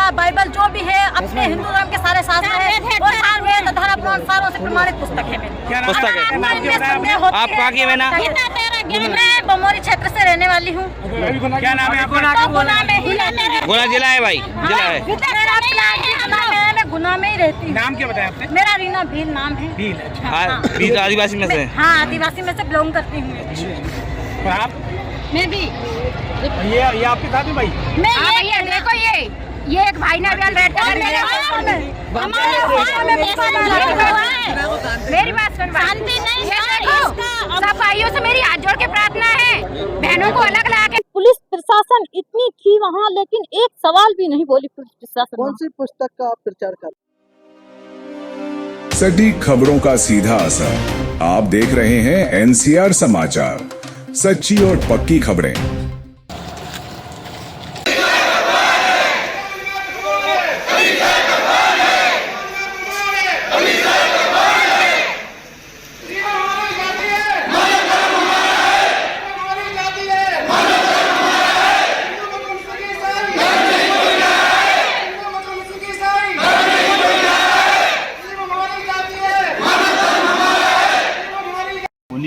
Gita Bible जो भी है अपने हिंदू धर्म के सारे शास्त्र है वो वेद धर्म पुराण सारों से प्रमाणित पुस्तक है मेरी। पुस्तक है। आप कहाँ की है ना? मैं बमोरी क्षेत्र से रहने वाली हूँ। क्या नाम है आपका? गुना जिला है भाई, जिला है। मैं गुना में ही रहती हूँ। नाम क्या बताया आपने? मेरा रीना भील नाम है। भील, अच्छा। भील आदिवासी में से? हाँ, आदिवासी में से बिलोंग करती हूँ। और आप? मैं भी। ये आपके साथ में भाई? मैं देखो ये एक भाई ने मेरी बात सुन। शांति नहीं है। सब भाइयों से मेरी हाथ जोड़ के प्रार्थना है, बहनों को अलग लगा के। पुलिस प्रशासन इतनी थी वहाँ, लेकिन एक सवाल भी नहीं बोली पुलिस प्रशासन। कौन सी पुस्तक का आप प्रचार कर? सटीक खबरों का सीधा असर। आप देख रहे हैं एनसीआर समाचार, सच्ची और पक्की खबरें।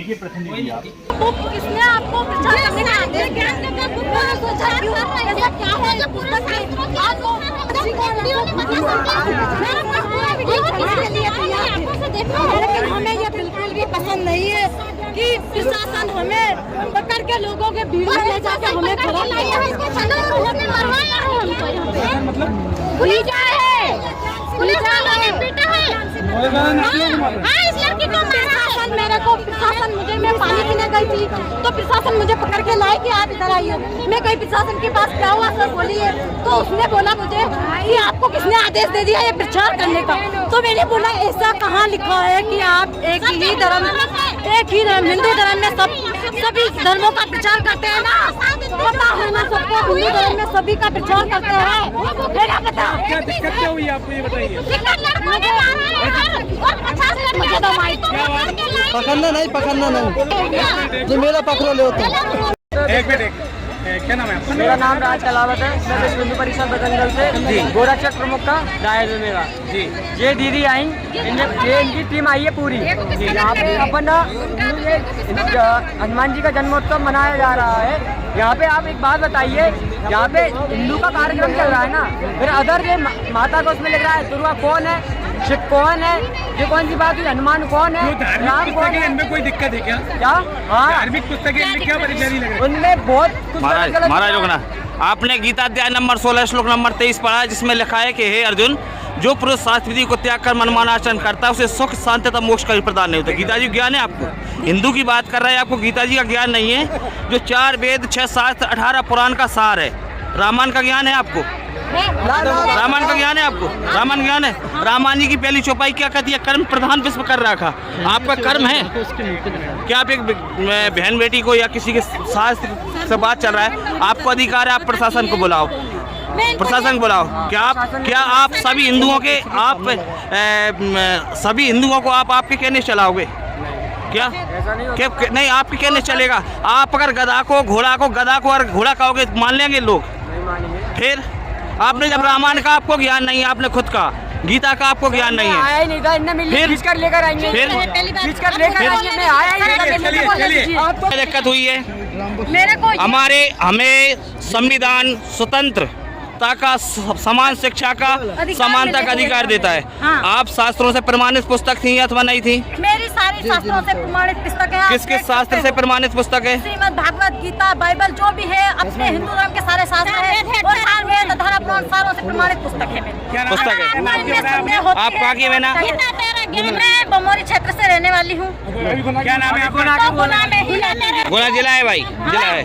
के प्रतिनिधि आप? किसने आपको प्रचार करने का आदेश दिया? क्या है जो पुस्तक है? लेकिन हमें ये बिल्कुल भी पसंद नहीं है कि प्रशासन हमें पकड़ के लोगों के भीड़ में ले जाके हमें खड़ा किया है। पुलिस है, पुलिस वालों ने पीटा है। हाँ, इस लड़की को मारा है। मेरे को प्रशासन, मैं पानी पीने गई थी तो प्रशासन मुझे पकड़ के लाए कि आप इधर आइए। मैं गई प्रशासन के पास, क्या हुआ सर बोलिए, तो उसने बोला मुझे कि आपको किसने आदेश दे दिया ये प्रचार करने का? तो मैंने बोला ऐसा कहाँ लिखा है कि आप एक ही धर्म हिंदू धर्म में सभी धर्मों का प्रचार करते हैं ना? पता है ना सबको, हिंदू धर्म में सभी का प्रचार करते हैं। मेरा पता क्या दिक्कत क्या हुई आपको, ये बताइए। मुझे तो पकड़ना नहीं जी, मेरा पकड़ो ले होता। एक मिनट, क्या नाम है आपका? मेरा नाम राज कलावत है। मैं विश्व हिंदू परिषद बदनगल से गोरक्षक प्रमुख का दायित्व है मेरा जी। ये दीदी आई, इनकी टीम आई है पूरी। यहाँ पे अपन हनुमान जी का जन्मोत्सव मनाया जा रहा है। यहाँ पे आप एक बात बताइए, यहाँ पे हिंदू का कार्यक्रम चल रहा है ना, फिर अदर ये माता को उसमें लिख रहा है दुर्गा कौन है, शिव कौन है, ये कौन सी बात हुई, हनुमान कौन है, राम कौन है? इनमें कोई दिक्कत है क्या? क्या? हाँ, धार्मिक पुस्तकें इनमें क्या परेशानी लग रही है? उनमें बहुत कुछ महाराज रुकना। आपने गीता अध्याय नंबर 16 श्लोक नंबर 23 पढ़ा है, जिसमें लिखा है कि हे अर्जुन, जो पुरुष शास्त्र विधि को त्याग कर मनमाना आचरण करता है उसे सुख शांति तथा मोक्ष का प्रदान नहीं होता। गीता जी ज्ञान है आपको? हिंदू की बात कर रहे हैं, आपको गीता जी का ज्ञान नहीं है? जो 4 वेद 6 शास्त्र 18 पुराण का सार है। रामायण का ज्ञान है आपको? रामायण का ज्ञान है आपको? रामायण ज्ञान है? रामायण जी की पहली चौपाई क्या कहती है? कर्म प्रधान विश्व कर रखा। आपका कर्म है क्या? आप एक बहन बेटी को या किसी के शास्त्र से बात चल रहा है, आपको अधिकार है, आप प्रशासन को बुलाओ, प्रशासन को बुलाओ। क्या आप सभी हिंदुओं के सभी हिंदुओं को आप आपके कहने चलाओगे क्या? नहीं, आपके कहने चलेगा? आप अगर गधा को और घोड़ा कहोगे मान लेंगे लोग? फिर आपने जब रामायण का आपको ज्ञान नहीं है, आपने खुद का गीता का आपको ज्ञान नहीं है, आया नहीं था, फिर लेकर आएंगे, फिर दिक्कत हुई है? हमें संविधान स्वतंत्रता का, समान शिक्षा का, समानता का अधिकार देता है। हाँ। आप शास्त्रों से प्रमाणित पुस्तक थी अथवा नहीं थी? मेरी सारी शास्त्रों से प्रमाणित पुस्तक है। किस शास्त्र से प्रमाणित पुस्तक है? श्रीमद् भागवत गीता बाइबल जो भी है अपने हिंदू धर्म के सारे शास्त्र है वो वेद धर्म पुराण सारों से प्रमाणित पुस्तक है मेरी। पुस्तक है। आप कहाँ की है ना? मैं बमोरी क्षेत्र से रहने वाली हूँ। क्या नाम है आपका? गुना जिला है भाई, जिला है।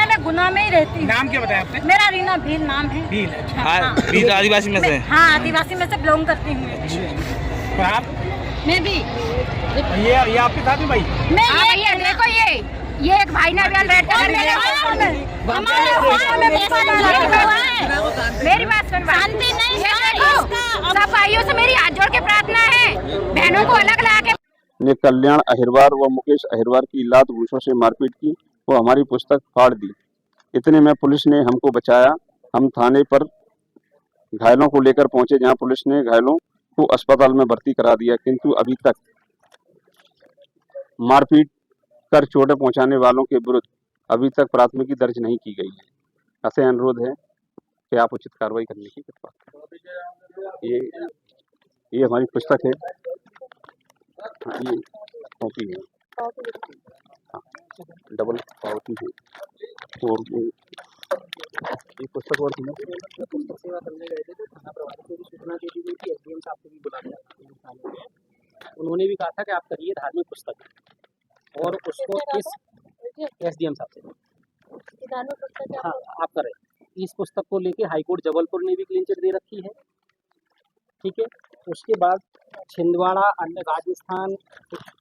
मैं गुना में ही रहती हूँ। नाम क्या बताया आपने? मेरा रीना भील नाम है। भील, अच्छा। भील आदिवासी में से? हाँ, आदिवासी में से बिलोंग करती हूँ। और आप? मैं भी। ये आपके साथ में भाई? मैं देखो ये एक भाई ने मेरी बात सुन। शांति नहीं है। सब भाइयों से मेरी हाथ जोड़ के प्रार्थना है, बहनों को अलग लगा के। ने कल्याण अहिरवार व मुकेश अहिरवार की लात घूसों से मारपीट की, वो हमारी पुस्तक फाड़ दी। इतने में पुलिस ने हमको बचाया। हम थाने पर घायलों को लेकर पहुंचे, जहां पुलिस ने घायलों को अस्पताल में भर्ती करा दिया, किंतु अभी तक मारपीट कर चोटें पहुंचाने वालों के विरुद्ध अभी तक प्राथमिकी दर्ज नहीं की गई है। ऐसे अनुरोध है कि आप उचित कार्रवाई करने की कृपा करें। ये हमारी पुस्तक है, ये कॉपी है, डबल पावती है, और ये पुस्तक और सेवा करने गए थे तो थाना प्रभारी को भी सूचना दे दी गई थी, एसडीएम साहब को भी बुला दिया। उन्होंने भी कहा था कि आप करिए धार्मिक पुस्तक, और उसको किस एसडीएम साहब से हाँ आप करें। इस पुस्तक को लेके हाईकोर्ट जबलपुर ने भी क्लीन चिट दे रखी है, ठीक है। उसके बाद छिंदवाड़ा, अन्य राजस्थान,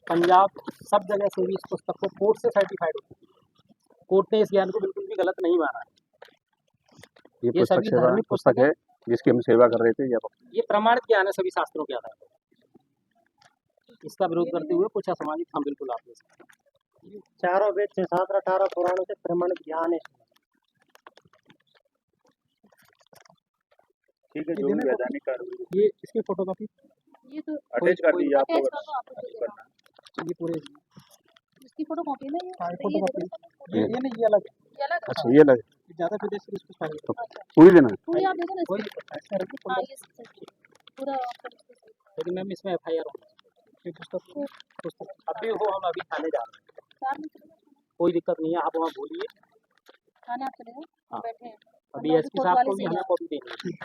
पंजाब, सब जगह से भी इस पुस्तक को कोर्ट से सर्टिफाइड होती है। कोर्ट ने इस ज्ञान को बिल्कुल भी गलत नहीं माना है। ये पुस्तक धार्मिक पुस्तक है जिसकी हम सेवा कर रहे थे। ये प्रमाणित ज्ञान है सभी शास्त्रों के आधार पर। इसका विरोध करते हुए कुछ असामाजिक हम बिल्कुल आप ले सकते हैं। चारों वेद 6, 7, 18 पुराणों से प्रमाणित ज्ञान है। ठीक है, जो भी वैधानिक कार्रवाई, ये इसकी फोटोकॉपी ये तो अटैच कर दीजिए आपको। ये पूरे इसकी फोटोकॉपी में फोटोकॉपी ये नहीं, ये अलग है। ये अलग अच्छा, ये लगे ज्यादा विदेश से इसको फाइल तो पूरी देना है। पूरी आप देखो ना कोई इसकी। ऐसा रखिए हाँ, ये सब पूरा लेकिन मैम इसमें एफआईआर होगी। पुस्तक अभी हो, हम अभी थाने जा रहे हैं, 4 मिनट में कोई दिक्कत नहीं है, आप वहाँ बोलिए। थाने आप चले जाओ, हाँ। बैठे हैं अभी एसपी साहब को भी हमें कॉपी देनी है।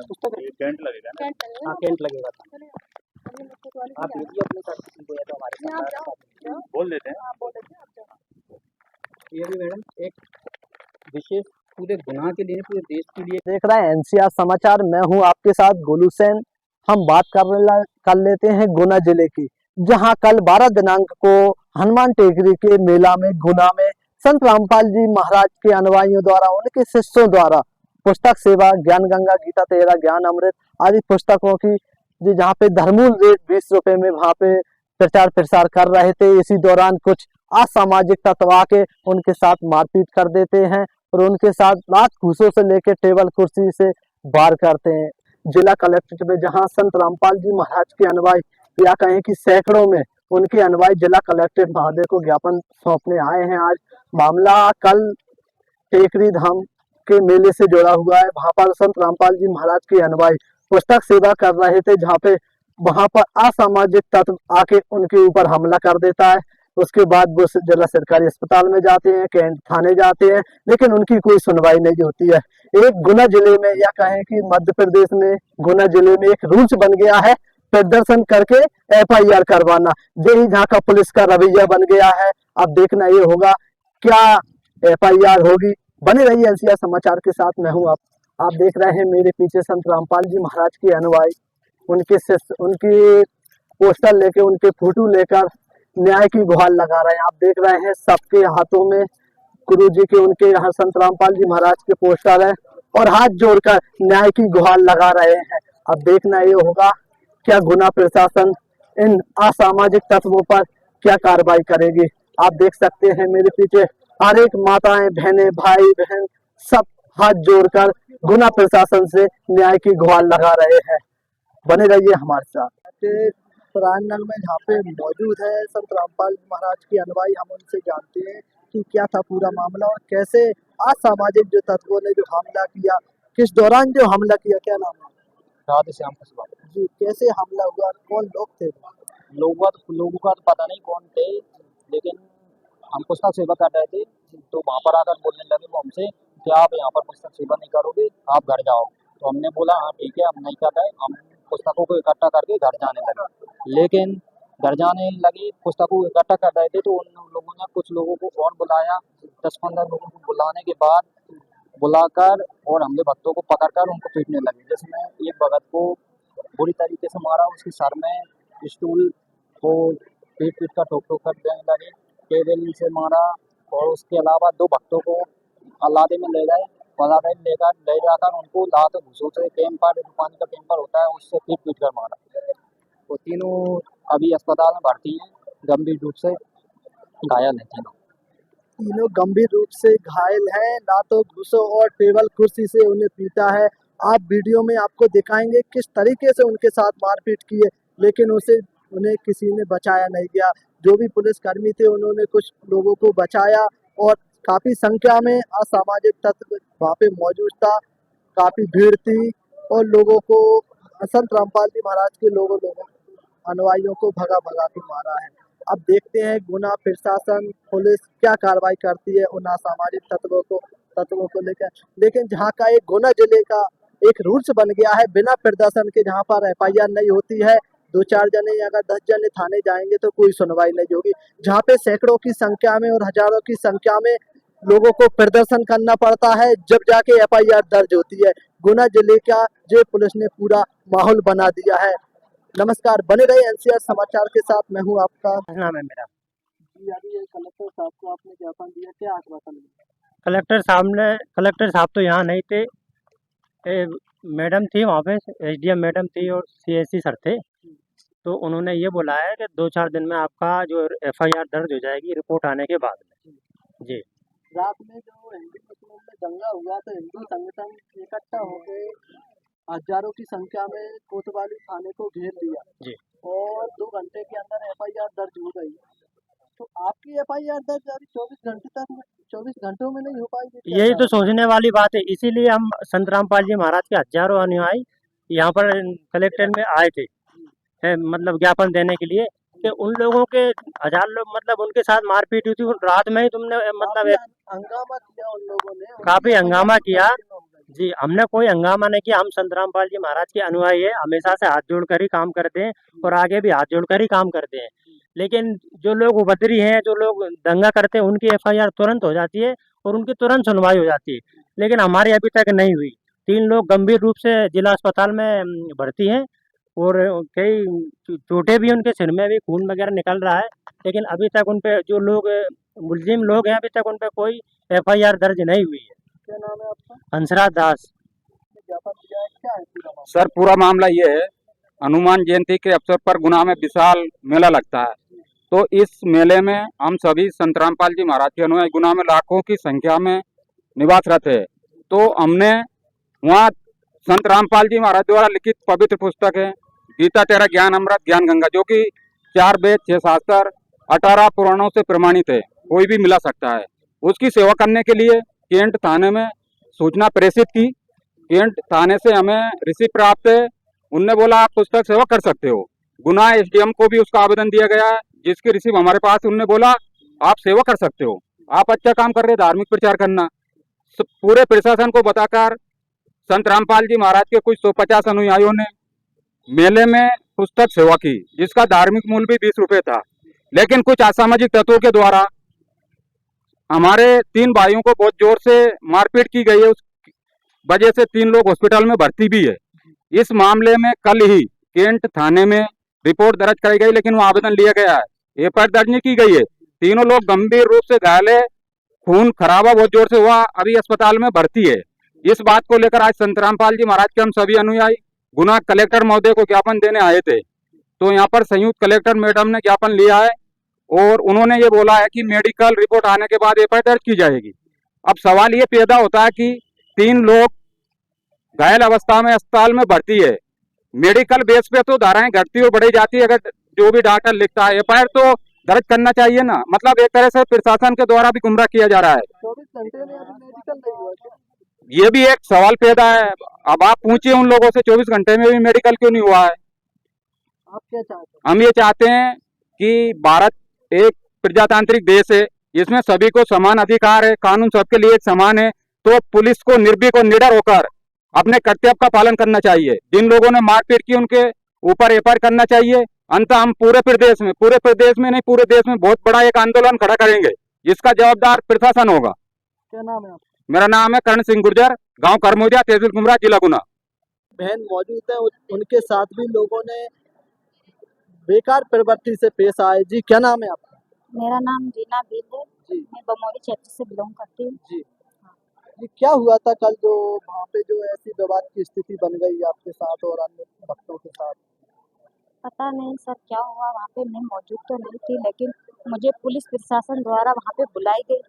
पुस्तक टेंट लगेगा ना? कैंट लगेगा हाँ कैंट लगेगा। चलेगा। अभी मैं कोतवाली से आप जा रही भेजिए अपने साथ किसी को, या तो हमारे हूँ। आप साथ जाओ, बोल देते हैं। आप बोल देते हैं, आप जाओ। ये भी मैडम एक विशेष पूरे गुनाह के लिए, पूरे देश के लिए। देख रहे हैं एनसीआर समाचार, मैं हूं आपके साथ गोलू सेन। हम बात कर लेते हैं गुना जिले की, जहां कल 12 दिनांक को हनुमान टेकरी के मेला में गुना में संत रामपाल जी महाराज के अनुयायियों द्वारा, उनके शिष्यों द्वारा पुस्तक सेवा, ज्ञान गंगा, गीता तेरा, ज्ञान अमृत आदि पुस्तकों की जहाँ पे धर्मूल रेट 20 रुपए में वहाँ पे प्रचार प्रसार कर रहे थे। इसी दौरान कुछ असामाजिक तत्व आके उनके साथ मारपीट कर देते हैं और उनके साथ लात घूसों से लेकर टेबल कुर्सी से वार करते हैं। जिला कलेक्ट्रेट में जहां संत रामपाल जी महाराज के अनुयायी, या कहें कि सैकड़ों में उनके अनुयायी जिला कलेक्ट्रेट महोदय को ज्ञापन सौंपने आए हैं। आज मामला कल टेकरी धाम के मेले से जुड़ा हुआ है। वहां पर संत रामपाल जी महाराज के अनुयायी पुस्तक सेवा कर रहे थे, जहाँ पे वहां पर असामाजिक तत्व आके उनके ऊपर हमला कर देता है। उसके बाद वो जिला सरकारी अस्पताल में जाते हैं, कैंट थाने जाते हैं, लेकिन उनकी कोई सुनवाई नहीं होती है। एक गुना जिले में, या कहें कि मध्य प्रदेश में गुना जिले में एक रूल्स बन गया है प्रदर्शन करके एफआईआर करवाना। यही जहाँ का पुलिस का रवैया बन गया है। अब देखना ये होगा क्या एफआईआर होगी। बने रहिए एनसीआर समाचार के साथ, मैं हूँ आप देख रहे हैं मेरे पीछे संत रामपाल जी महाराज के अनुयायी, उनकी पोस्टर लेके, उनके फोटो लेकर न्याय की गुहार लगा रहे हैं। आप देख रहे हैं सबके हाथों में गुरु जी के, उनके यहाँ संत रामपाल जी महाराज के पोस्टर है और हाथ जोड़कर न्याय की गुहार लगा रहे हैं। अब देखना ये होगा क्या गुना प्रशासन इन असामाजिक तत्वों पर क्या कार्रवाई करेगी। आप देख सकते हैं मेरे पीछे हर एक माताएं, बहनें, भाई बहन सब हाथ जोड़कर गुना प्रशासन से न्याय की गुहार लगा रहे हैं। बने रहिए हमारे साथ। प्रांगण में जहाँ पे मौजूद है संत रामपाल महाराज के अनुयायी, हम उनसे जानते हैं कि क्या था पूरा मामला और कैसे असामाजिक जो तत्वों ने जो हमला किया, किस दौरान जो हमला किया, क्या नाम है? राधे श्याम कुशवाहा जी, कैसे हमला हुआ, कौन लोग थे? लोगों का तो पता नहीं कौन थे, लेकिन हम पुस्तक सेवा कर रहे थे तो वहाँ पर आकर बोलने लगे वो हमसे कि आप यहाँ पर पुस्तक सेवा नहीं करोगे, आप घर जाओ। तो हमने बोला हाँ ठीक है, हम नहीं कर रहे। हम पुस्तकों को इकट्ठा करके घर जाने लगे, लेकिन घर जाने लगे पुस्तकों को इकट्ठा कर रहे थे तो उन लोगों ने कुछ लोगों को और बुलाया। 10-15 लोगों को बुलाने के बाद बुलाकर और हमने भक्तों को पकड़कर उनको पीटने लगे, जिसमें एक भगत को बुरी तरीके से मारा, उसके सर में स्टूल को पीट कर ठोक कर देने लगे, टेबल से मारा। और उसके अलावा 2 भक्तों को अलादे में ले गए, अलादे में ले जाकर उनको लात घूसों से कैंपर, पानी का कैंपर होता है उससे पीट कर मारा। वो तीनों अभी अस्पताल में भर्ती हैं, गंभीर रूप से घायल हैं। तीनों गंभीर रूप से घायल हैं। लातों घूसों और टेबल कुर्सी से उन्हें पीटा है आप वीडियो में आपको दिखाएंगे किस तरीके से उनके साथ मारपीट की है, लेकिन उन्हें किसी ने बचाया नहीं गया। जो भी पुलिसकर्मी थे उन्होंने कुछ लोगों को बचाया और काफी संख्या में असामाजिक तत्व वहाँ पे मौजूद था, काफी भीड़ थी और लोगों को संत रामपाल जी महाराज के लोगों अनुयायियों को भगा भगा के मारा है। अब देखते हैं गुना प्रशासन पुलिस क्या कार्रवाई करती है उन असामाजिक तत्वों को लेकर। लेकिन जहाँ का एक गुना जिले का एक रूल्स बन गया है, बिना प्रदर्शन के जहाँ पर FIR नहीं होती है, 2-4 जने या अगर 10 जने थाने जाएंगे तो कोई सुनवाई नहीं होगी। जहाँ पे सैकड़ों की संख्या में और हजारों की संख्या में लोगों को प्रदर्शन करना पड़ता है, जब जाके FIR दर्ज होती है। गुना जिले का जे पुलिस ने पूरा माहौल बना दिया है। नमस्कार, बने रहे NCR समाचार के साथ, मैं हूँ आपका। नाम है मेरा। जी, अभी कलेक्टर साहब को आपने ज्ञापन दिया, क्या आश्वासन मिला? कलेक्टर साहब तो यहाँ नहीं थे, मैडम थी वहाँ पे, SDM मैडम थी और CSC सर थे। तो उन्होंने ये बोला है कि 2-4 दिन में आपका जो FIR दर्ज हो जाएगी रिपोर्ट आने के बाद में। जी। रात में जो हिंदू मुस्लिम में दंगा हुआ तो हिंदू संगठन इकट्ठा होकर हजारों की संख्या में कोतवाली थाने को घेर लिया जी। और 2 घंटे के अंदर FIR दर्ज हो गई। तो आपकी FIR दर्ज अभी 24 घंटों में नहीं हो पाएगी? यही तो सोचने वाली बात है, इसीलिए हम संत रामपाल जी महाराज के हजारों अनुयायी यहाँ पर कलेक्टर में आए थे, मतलब ज्ञापन देने के लिए कि उन लोगों के 1000 लोग, मतलब उनके साथ मारपीट हुई थी रात में ही। तुमने मतलब हंगामा किया उन लोगों ने, काफी हंगामा किया। जी, हमने कोई हंगामा नहीं किया। हम संत रामपाल जी महाराज के अनुयायी है, हमेशा से हाथ जोड़कर ही काम करते हैं और आगे भी हाथ जोड़कर ही काम करते हैं। लेकिन जो लोग उपद्रवी हैं, जो लोग दंगा करते हैं, उनकी FIR तुरंत हो जाती है और उनकी तुरंत सुनवाई हो जाती है, लेकिन हमारी अभी तक नहीं हुई। 3 लोग गंभीर रूप से जिला अस्पताल में भर्ती हैं और कई चोटें भी, उनके सिर में भी खून वगैरह निकल रहा है, लेकिन अभी तक उन पे जो लोग मुलजिम लोग हैं, अभी तक उन पे कोई FIR दर्ज नहीं हुई है। क्या नाम है आपका? हंसराज दास। ज्ञापन दिया है, क्या है पूरा मामला? सर पूरा मामला ये है, हनुमान जयंती के अवसर पर गुना में विशाल मेला लगता है। तो इस मेले में हम सभी संत रामपाल जी महाराज के अनुयायी गुना में लाखों की संख्या में निवासरत है। तो हमने वहाँ संत रामपाल जी महाराज द्वारा लिखित पवित्र पुस्तक है गीता तेरा ज्ञान अमृत ज्ञान गंगा, जो कि 4 वेद 6 शास्त्र 18 पुराणों से प्रमाणित है, कोई भी मिला सकता है। उसकी सेवा करने के लिए केंट थाने में सूचना प्रेषित की। केंट थाने से हमें रिसीव प्राप्त है, उनने बोला आप पुस्तक सेवा कर सकते हो। गुना SDM को भी उसका आवेदन दिया गया है, जिसकी रिसीव हमारे पास। उनने बोला आप सेवा कर सकते हो, आप अच्छा काम कर रहे हैं, धार्मिक प्रचार करना। पूरे प्रशासन को बताकर संत रामपाल जी महाराज के कुछ 150 अनुयायियों ने मेले में पुस्तक सेवा की, जिसका धार्मिक मूल्य भी 20 रुपये था। लेकिन कुछ असामाजिक तत्वों के द्वारा हमारे 3 भाइयों को बहुत जोर से मारपीट की गई है, उस वजह से 3 लोग हॉस्पिटल में भर्ती भी है। इस मामले में कल ही केंट थाने में रिपोर्ट दर्ज कराई गई, लेकिन वो आवेदन लिया गया है, FIR दर्ज नहीं की गई है। 3 लोग गंभीर रूप से घायल है, खून खराबा बहुत जोर से हुआ, अभी अस्पताल में भर्ती है। इस बात को लेकर आज संत रामपाल जी महाराज के हम सभी अनुयायी गुना कलेक्टर महोदय को ज्ञापन देने आए थे। तो यहाँ पर संयुक्त कलेक्टर मैडम ने ज्ञापन लिया है और उन्होंने ये बोला है कि मेडिकल रिपोर्ट आने के बाद FIR दर्ज की जाएगी। अब सवाल ये पैदा होता है कि 3 लोग घायल अवस्था में अस्पताल में भर्ती है, मेडिकल बेस पे तो धाराएं घटती और बढ़ी जाती है। अगर जो भी डॉक्टर लिखता है FIR तो दर्ज करना चाहिए ना। मतलब एक तरह से प्रशासन के द्वारा भी गुमराह किया जा रहा है। 24 घंटे में अभी मेडिकल नहीं हुआ क्या? ये भी एक सवाल पैदा है। अब आप पूछिए उन लोगों से 24 घंटे में भी मेडिकल क्यों नहीं हुआ है। आप क्या चाहते हैं? हम ये चाहते हैं कि भारत एक प्रजातांत्रिक देश है, इसमें सभी को समान अधिकार है, कानून सबके लिए एक समान है। तो पुलिस को निर्भीक और निडर होकर अपने कर्तव्य का पालन करना चाहिए। जिन लोगों ने मारपीट की उनके ऊपर FIR करना चाहिए। अंततः हम पूरे प्रदेश में नहीं, पूरे देश में बहुत बड़ा एक आंदोलन खड़ा करेंगे, जिसका जवाबदार प्रशासन होगा। क्या नाम है आपका? मेरा नाम है करण सिंह गुर्जर, गांव करमोदिया, तहसील कुमरा, जिला गुना। बहन मौजूद है, उनके साथ भी लोगों ने बेकार प्रवृत्ति से पेश आए। जी, क्या नाम है आपका? मेरा नाम रीना बील है जी। मैं बमौरी क्षेत्र से बिलोंग करती हूँ। जी जी, क्या हुआ था कल जो वहाँ पे जो ऐसी विवाद की स्थिति बन गई आपके साथ और अन्य भक्तों के साथ? पता नहीं सर क्या हुआ, वहाँ पे मैं मौजूद तो नहीं थी, लेकिन मुझे पुलिस प्रशासन द्वारा वहाँ पे बुलाई गई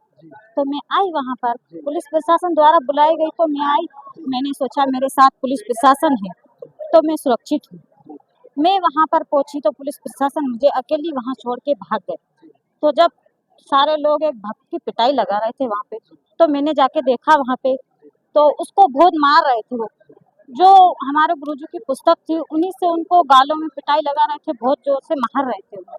तो मैं आई वहाँ पर, पुलिस प्रशासन द्वारा बुलाई गई तो मैं आई। मैंने सोचा मेरे साथ पुलिस प्रशासन है तो मैं सुरक्षित हूँ। मैं वहाँ पर पहुंची तो पुलिस प्रशासन मुझे अकेली वहाँ छोड़ के भाग गए। तो जब सारे लोग एक भक्त की पिटाई लगा रहे थे वहाँ पे, तो मैंने जाके देखा वहाँ पे, तो उसको बहुत मार रहे थे वो। जो हमारे गुरुजी की पुस्तक थी उन्हीं से उनको गालों में पिटाई लगा रहे थे, बहुत जोर से मार रहे थे उनको।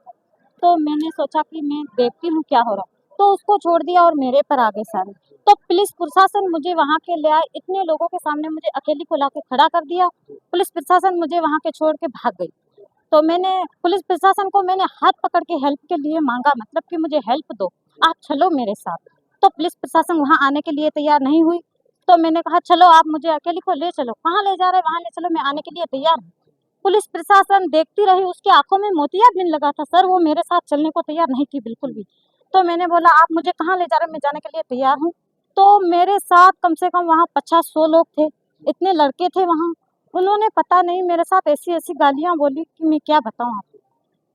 तो मैंने सोचा कि मैं देखती हूँ क्या हो रहा, तो उसको छोड़ दिया और मेरे पर आ गए सारे। तो पुलिस प्रशासन मुझे वहाँ के ले आए, इतने लोगों के सामने मुझे अकेली को लाके खड़ा कर दिया। पुलिस प्रशासन मुझे वहाँ के छोड़ के भाग गई। तो मैंने पुलिस प्रशासन को मैंने हाथ पकड़ के हेल्प के लिए मांगा, मतलब कि मुझे हेल्प दो, आप चलो मेरे साथ। तो पुलिस प्रशासन वहाँ आने के लिए तैयार नहीं हुई। तो मैंने कहा चलो आप मुझे अकेली को ले चलो, कहाँ ले जा रहे वहाँ ले चलो, मैं आने के लिए तैयार हूँ। पुलिस प्रशासन देखती रही, उसकी आंखों में मोतियाबिंद लगा था सर, वो मेरे साथ चलने को तैयार नहीं थी बिल्कुल भी। तो मैंने बोला आप मुझे कहाँ ले जा रहे, मैं जाने के लिए तैयार हूँ। तो मेरे साथ कम से कम वहाँ 50-100 लोग थे, इतने लड़के थे वहाँ। उन्होंने पता नहीं मेरे साथ ऐसी ऐसी गालियाँ बोली कि मैं क्या बताऊँ आपको।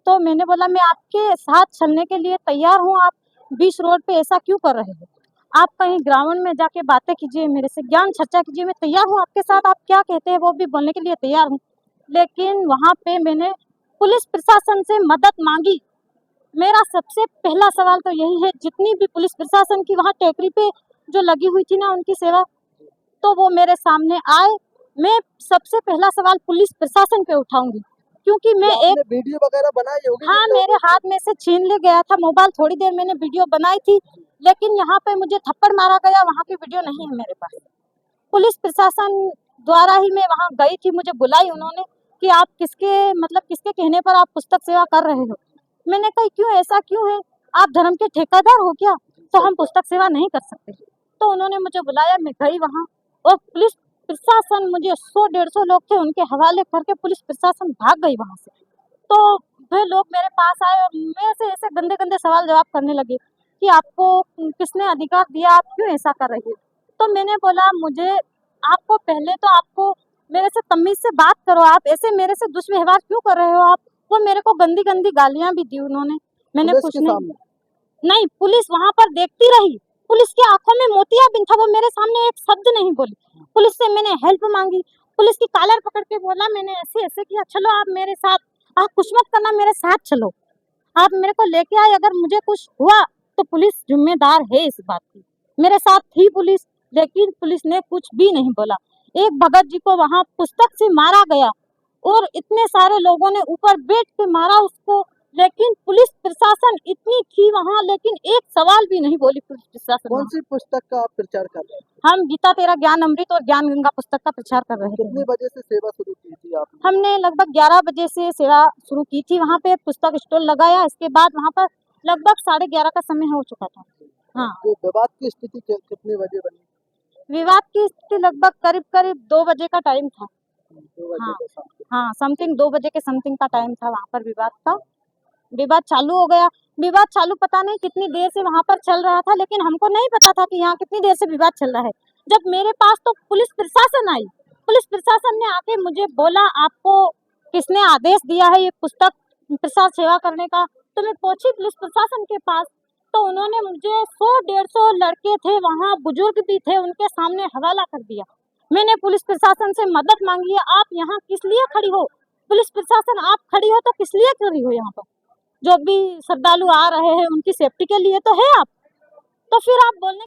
तो मैंने बोला मैं आपके साथ चलने के लिए तैयार हूँ, आप बीच रोड पे ऐसा क्यों कर रहे हो? आप कहीं ग्राउंड में जाके बातें कीजिए, मेरे से ज्ञान चर्चा कीजिए, मैं तैयार हूँ आपके साथ, आप क्या कहते हैं वो भी बोलने के लिए तैयार हूँ। लेकिन वहाँ पे मैंने पुलिस प्रशासन से मदद मांगी। मेरा सबसे पहला सवाल तो यही है, जितनी भी पुलिस प्रशासन की वहाँ टेकरी पे जो लगी हुई थी ना उनकी सेवा, तो वो मेरे सामने आए। मैं सबसे पहला सवाल पुलिस प्रशासन पे उठाऊंगी, क्योंकि मैं एक वीडियो वगैरह बनाई होगी? हाँ, मेरे हाथ में से छीन ले गया था मोबाइल, थोड़ी देर मैंने वीडियो बनाई थी, लेकिन यहाँ पे मुझे थप्पड़ मारा गया, वहाँ की वीडियो नहीं है मेरे पास। पुलिस प्रशासन द्वारा ही मैं वहाँ गई थी, मुझे बुलाई उन्होंने कि आप किसके कहने पर आप पुस्तक सेवा कर रहे हो। मैंने कहा क्यों, ऐसा क्यों है, आप धर्म के ठेकेदार हो क्या, तो हम पुस्तक सेवा नहीं कर सकते। तो उन्होंने मुझे बुलाया, मैं गई वहाँ, और पुलिस प्रशासन मुझे 100-150 लोग थे उनके हवाले करके पुलिस प्रशासन भाग गई वहाँ से। तो वे लोग मेरे पास आए और मेरे से ऐसे गंदे गंदे सवाल जवाब करने लगे कि आपको किसने अधिकार दिया, आप क्यों ऐसा कर रही हो। तो मैंने बोला मुझे आपको पहले तो आपको मेरे से तमीज से बात करो, आप ऐसे मेरे से दुष्व्यवहार क्यों कर रहे हो आप। वो मेरे को गंदी गंदी गालियां भी दी उन्होंने। मैंने कुछ नहीं, पुलिस वहाँ पर देखती रही, पुलिस की आंखों में मोतियाबिंद था, वो मेरे सामने एक शब्द नहीं बोली। पुलिस से मैंने हेल्प मांगी, पुलिस की कॉलर पकड़ के बोला, मैंने ऐसे ऐसे किया, चलो आप मेरे साथ, आप कुछ मत करना, मेरे साथ चलो, आप मेरे को लेके आए, अगर मुझे कुछ हुआ तो पुलिस जिम्मेदार है इस बात की। मेरे साथ थी पुलिस, लेकिन पुलिस ने कुछ भी नहीं बोला। एक भगत जी को वहाँ पुस्तक से मारा गया और इतने सारे लोगों ने ऊपर बैठ के मारा उसको, लेकिन पुलिस प्रशासन इतनी थी वहाँ, लेकिन एक सवाल भी नहीं बोली पुलिस प्रशासन। कौन सी पुस्तक का आप प्रचार कर रहे हैं? हम गीता तेरा ज्ञान अमृत और ज्ञान गंगा पुस्तक का प्रचार कर रहे हैं। कितने बजे से सेवा शुरू की थी आपने? हमने लगभग 11 बजे से सेवा शुरू की थी, वहाँ पे पुस्तक स्टॉल लगाया, इसके बाद वहाँ पर लगभग 11:30 का समय हो चुका था। हाँ, तो विवाद की स्थिति कितने बजे बनी? विवाद की स्थिति लगभग करीब 2 बजे का टाइम था। 2 बजे हाँ, के समथिंग। हाँ, समथिंग 2 बजे के समथिंग का टाइम था वहाँ पर विवाद का। विवाद चालू हो गया, विवाद चालू पता नहीं कितनी देर से वहाँ पर चल रहा था, लेकिन हमको नहीं पता था कि यहाँ कितनी देर से विवाद चल रहा है। जब मेरे पास तो पुलिस प्रशासन आई, पुलिस प्रशासन ने आके मुझे बोला आपको किसने आदेश दिया है ये पुस्तक प्रसाद सेवा करने का। तो मैं पहुंची पुलिस प्रशासन के पास, तो उन्होंने मुझे 100-150 लड़के थे वहाँ, बुजुर्ग भी थे, उनके सामने हवाला कर दिया। मैंने पुलिस प्रशासन से मदद मांगी है, आप यहाँ किस लिए खड़ी हो, पुलिस प्रशासन आप खड़ी हो तो किस लिए खड़ी हो, यहाँ पर जो भी श्रद्धालु आ रहे हैं उनकी सेफ्टी के लिए तो है आप, तो फिर आप बोलने